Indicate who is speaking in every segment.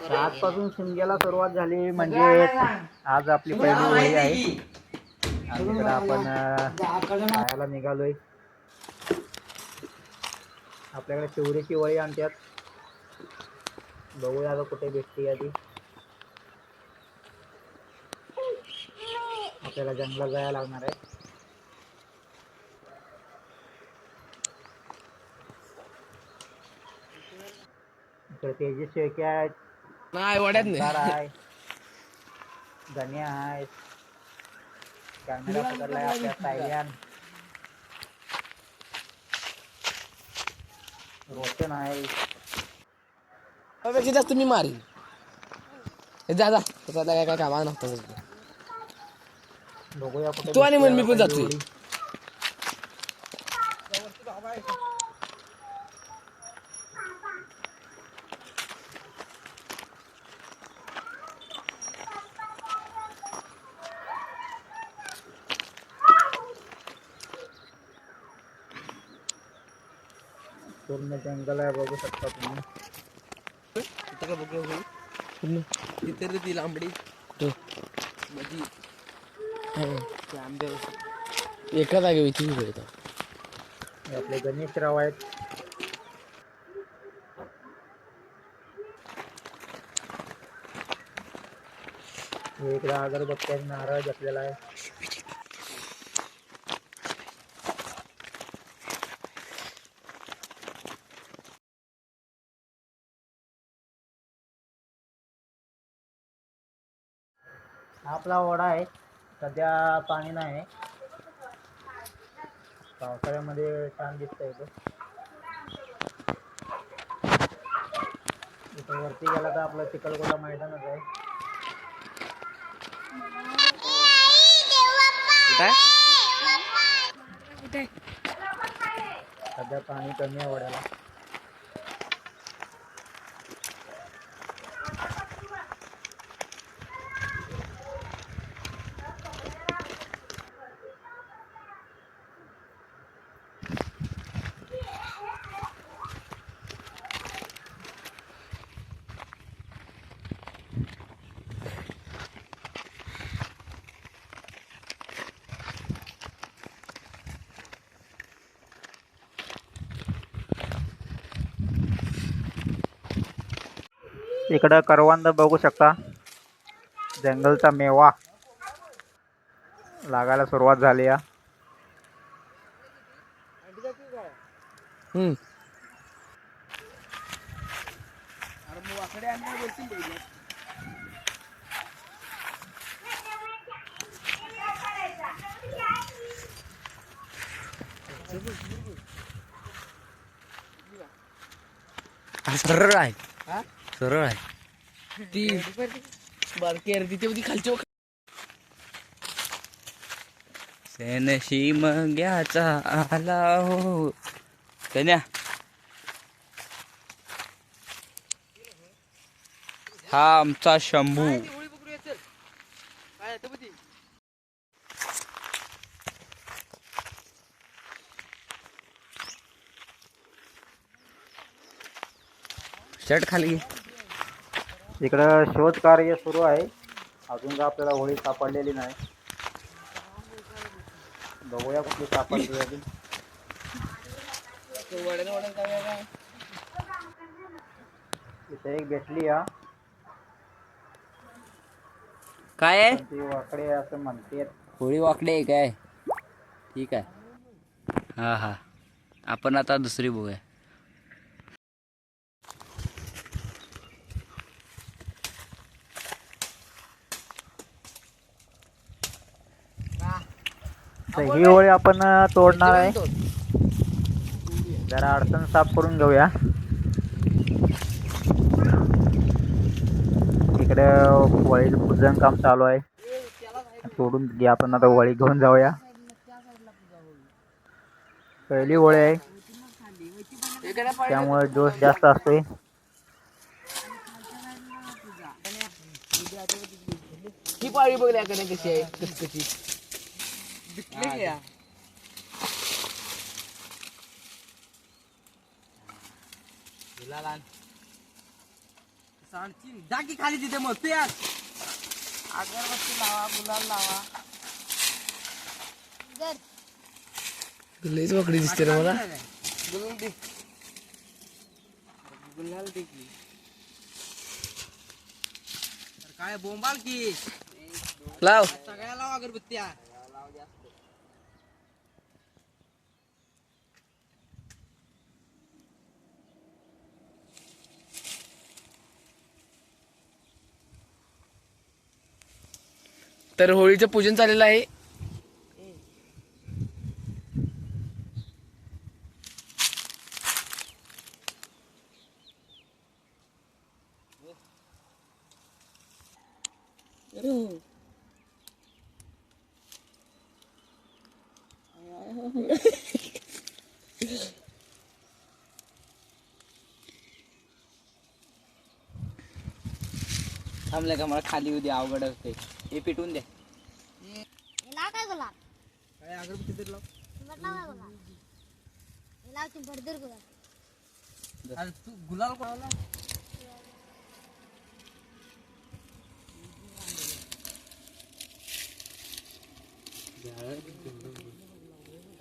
Speaker 1: आजपासून शिमग्याला सुरुवात झाली म्हणजे आज आपली पहिली होळी आहे आणि इकडं आपण खायला निघालोय. आपल्याकडे चिवरीची होळी आणतात. बघूया आता कुठे भेटते आधी. आपल्याला जंगलात जायला लागणार आहे. इकडे तेजस शेळके आहेत, ओंकार आहे, गण्या आहे, कॅमेरा पकडलाय आपल्या सायल्यान, रोशन आहे.
Speaker 2: जास्त मी मारीन. जा जा काय कामा नव्हतं.
Speaker 1: बघूया कुठे
Speaker 2: तू आणि
Speaker 1: भेटते
Speaker 2: मी पण
Speaker 1: पहिली
Speaker 2: जातोय.
Speaker 1: होळी. पूर्ण जंगल आहे बघू शकता तुम्ही.
Speaker 2: इथं का बघूया तिथे रे ती लांबडी मधी आंबे एका जागेवर इथे
Speaker 1: आपले गणेशराव आहेत. इकडे अगरबत्त्या नारळ घेतलेला आहे. आपला ओढा आहे, सध्या पाणी नाही. पावसाळ्यामध्ये छान दिसतंय इथं वरती गेला तर आपलं चिखलकोटा मैदानच आहे. सध्या पाणी कमी आहे ओढ्याला. इकडं करवंद बघू शकता. जंगलचा मेवा लागायला सुरुवात झाली आहे.
Speaker 2: सरळ आहे सरळ आहे ती बारकी अर्धी ती होती खालची सेनशी मग्याचा आला हो कन्या. हा आमचा शंभू. शर्ट खाली.
Speaker 1: इकडं शोध कार्य सुरू आहे. अजून का आपल्याला होळी सापडलेली नाही. बघूया कुठली सापडली अजून. इथे एक भेटली या
Speaker 2: काय आहे
Speaker 1: ती वाकडे असं म्हणते.
Speaker 2: होळी वाकडे आहे काय. ठीक आहे. हा हा आपण आता दुसरी बघूया.
Speaker 1: ही होळी आपण तोडणार आहे. जरा अडचण साफ करून घेऊया. इकडे होळीचं पूजन काम चालू आहे. तोडून घ्या आपण आता होळी घेऊन जाऊया. पहिली होळी आहे त्यामुळे जोश जास्त असतोय.
Speaker 2: ही पाळी बघल्या का कशी आहे कशी जागी खाली तिथे मग ते अगरबत्ती लावा गुलाल लावा लईच वाकडी दिसते रे मला गुलाल दे की काय बोंबाल की लाव सगळ्या लाव अगरबत्त्या तर होळीचं पूजन चाललेलं आहे थांबलं का मला खाली उद्या अवघड असते हे पिटून द्या
Speaker 3: काय गुलाब
Speaker 2: काय अगरबत्ती तरी लाव अरे तू गुलाल कोणाला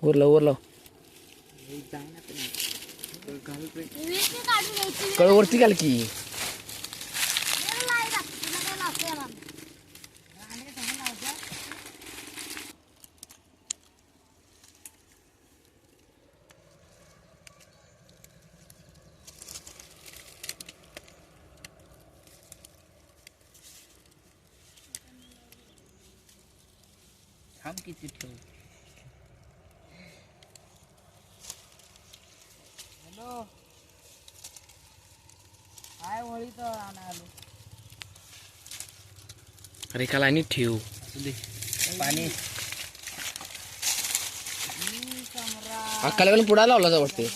Speaker 2: वर कळवरती घाल की थांब किती ठेव हॅलो काय होळी तर आलो अरे काल आणि ठेव पाणी अक्काला पण पुढा लावला जा वाटते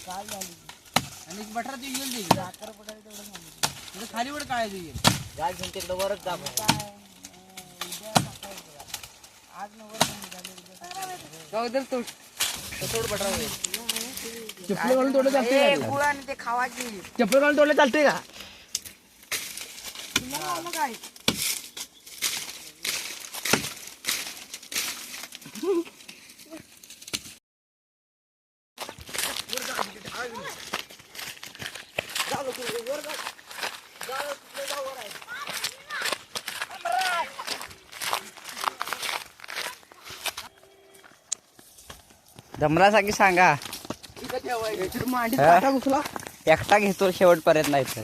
Speaker 2: काय झाली आणि बटर तू येईल दे साखर पडायला तेवढं सांगितलं खाली वर काय तू येईल गाय घेऊन तिकडं वरच दाब आज न वर जाऊ तोड तोड बटर चप्पल घालून तोडलं चालते का गुळ आणि ते खावाची चप्पल घालून तोडलं चालते का तुम्हाला काय जमला सांगी सांगा एकटा घेतो शेवटपर्यंत नाही तर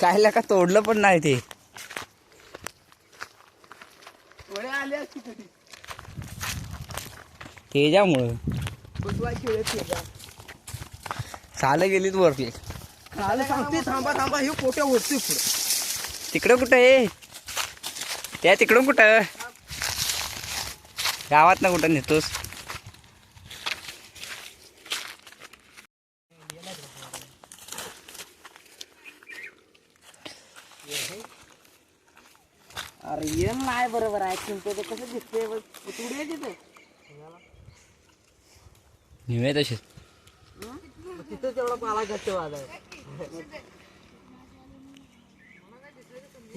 Speaker 2: कायला का तोडलं पण नाही ते त्याच्यामुळं चाल गेलीत वरती सांगते थांबा थांबा हे पोट्या ओढते पुढे तिकडं कुठं आहे त्या तिकडून कुठं गावात ना कुठं नेतोस अरे ये नाही बरोबर आहे चिंतो ते कसं दिसते तुडे तिथे निवे तसे तिथं तेवढा पाला घट्ट वाद आहे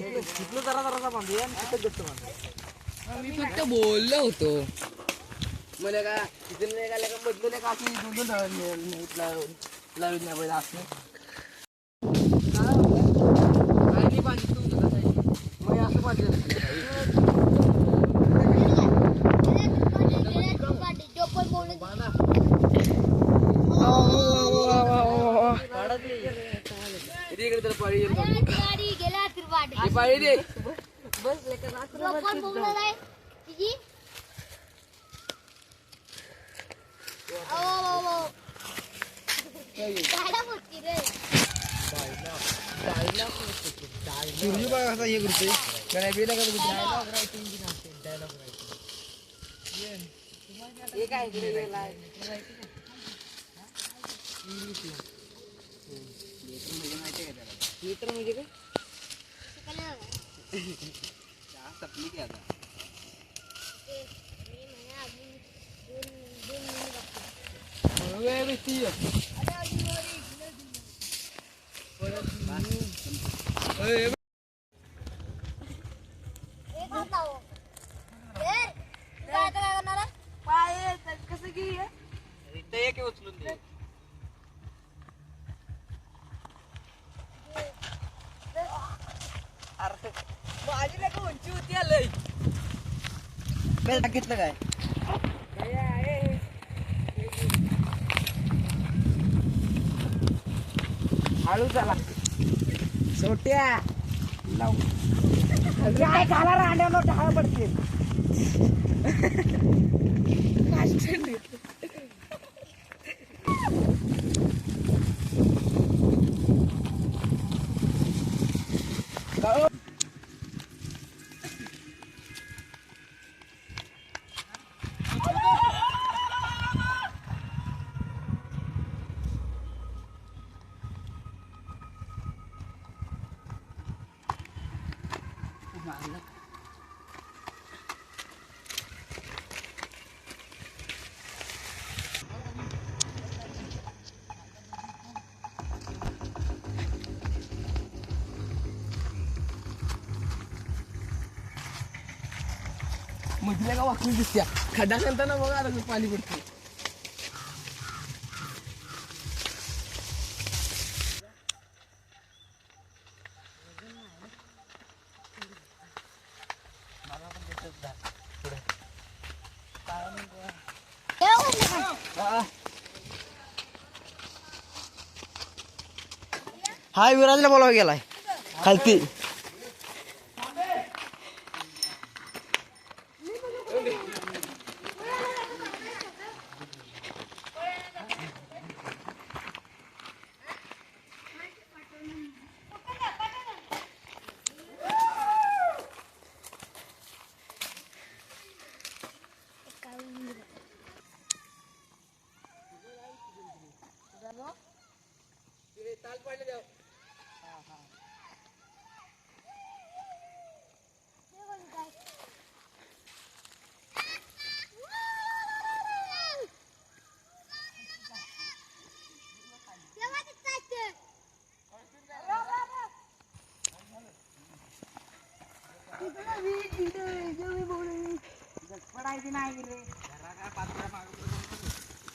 Speaker 2: तिथलं जरा जरासा बांधूया आणि तिथं गट्ट बांधूया मी फक्त बोललो होतो मला का तिथे निघाल्या का बदलले का अशी दोन लावत नाही पाहिजे असं काय नाही पाहिजे तू मग असं पाहिजे पाळी दे बस सूर्य बघा कसा हे करते काय मित्र म्हणजे काय
Speaker 3: शिकले बघा.
Speaker 2: सपली की आता
Speaker 3: ते मी म्हणे अजून दोन महिने बाकी.
Speaker 2: वेळ भेटती
Speaker 3: अरे अजून वरी इकडे
Speaker 2: अरे
Speaker 3: एक हात लाव. ए, तू काय आता काय करणार आहे?
Speaker 2: पाय कसं की
Speaker 1: इथं एक उचलून दे.
Speaker 2: माझी लग उंची होती आलंय
Speaker 1: बेल घेतलं काय?
Speaker 2: हळू चला छोट्या काय खाला रांड्यावर ढाळ पडते मधल्या का वाकून दिसत्या खड्डा खालताना बघा आता पाणी पडते
Speaker 3: ठेव म्हणलं काय?
Speaker 2: हाय विराजला बोलावा गेलाय खालती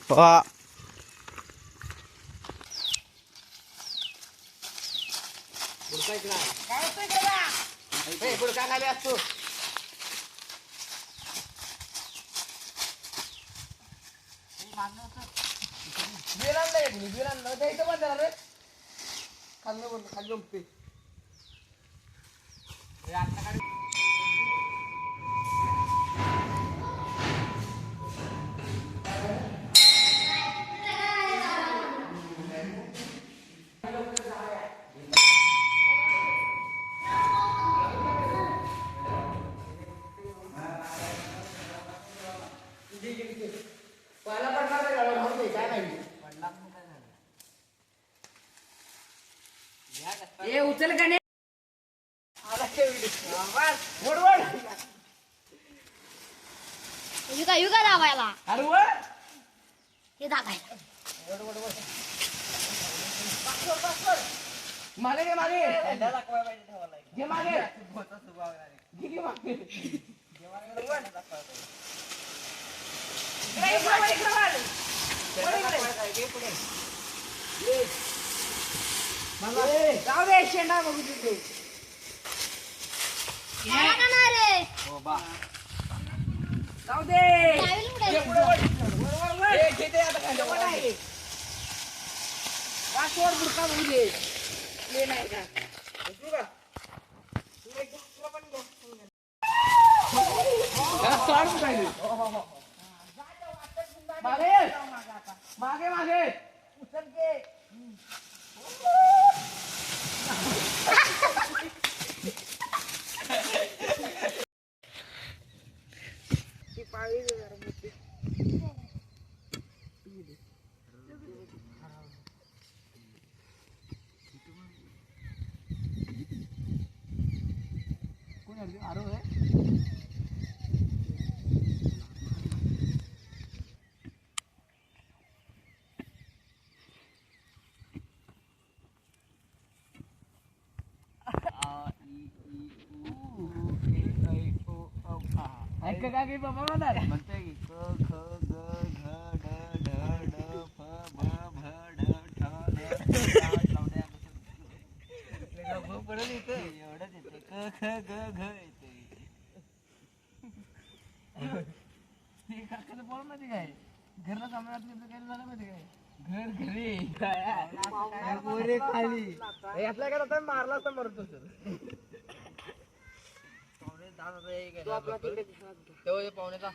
Speaker 3: तेव्हा तिथं असते.
Speaker 2: बुडका खाली असतो बिरांना द्यायचं पण त्याला रे खाल्लं बोल खाली जमते पहिला पडणार नाही गाडा भाऊ काय नाही ए उचल का नाही
Speaker 3: युगा दाबायला
Speaker 2: अरे वर
Speaker 3: हे दाबायला
Speaker 2: मागे घे मागे घे मागे घे घे मागे जाऊ दे शेंडा बघू तिथे
Speaker 3: मला का नाही रे?
Speaker 2: जाऊ दे
Speaker 3: चावीला उडायचं.
Speaker 2: ये पुढे वळ. ए, घेते आता खाली वर आहे. वासवर बुडका बघू दे ले नाही का उचलू का? तुला पण घे. त्याला सोडून पाहिजे. मागे मागे उचल के ती पाळी जरा मोठी ऐक का की बाबा म्हणणार
Speaker 1: म्हणतोय की क ख ग घ ढ ढ ढ फ भ भ ढ ठ ढ
Speaker 2: पडेल इथे
Speaker 1: एवढंच येते क ख ग घ येते.
Speaker 2: ते काकाचं बोल माहिती काय घरला सामान घेतलं काय झालं माहिती काय घर घरी
Speaker 1: पोरे खाली
Speaker 2: यातला काय आता मारला असता मरतो सर पाहुण्याचा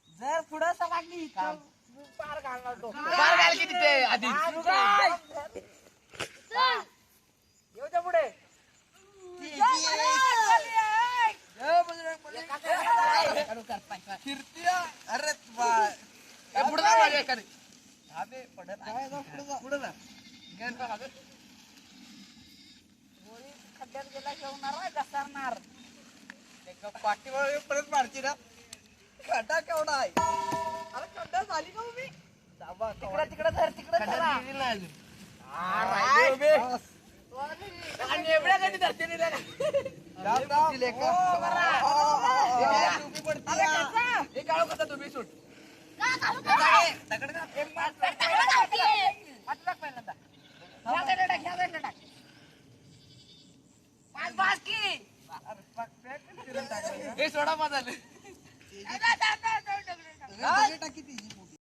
Speaker 1: जर पुढं लागली
Speaker 2: पार घाल की तिथे आधी येऊ द्या पुढे
Speaker 1: अरे
Speaker 2: पुढे जा माझ्या एकाने
Speaker 1: पुढे जा
Speaker 2: खड्ड्यात गेला घेऊन घसरणार
Speaker 1: पाठीवर परत मारची ना खड्डा केवढा आहे
Speaker 2: अरे खड्डा झाली का उभी
Speaker 1: तिकडे
Speaker 2: तिकडे धर तिकडे एवढ्या कधी धरते काळू कसा तुम्ही सूट सोडा माझा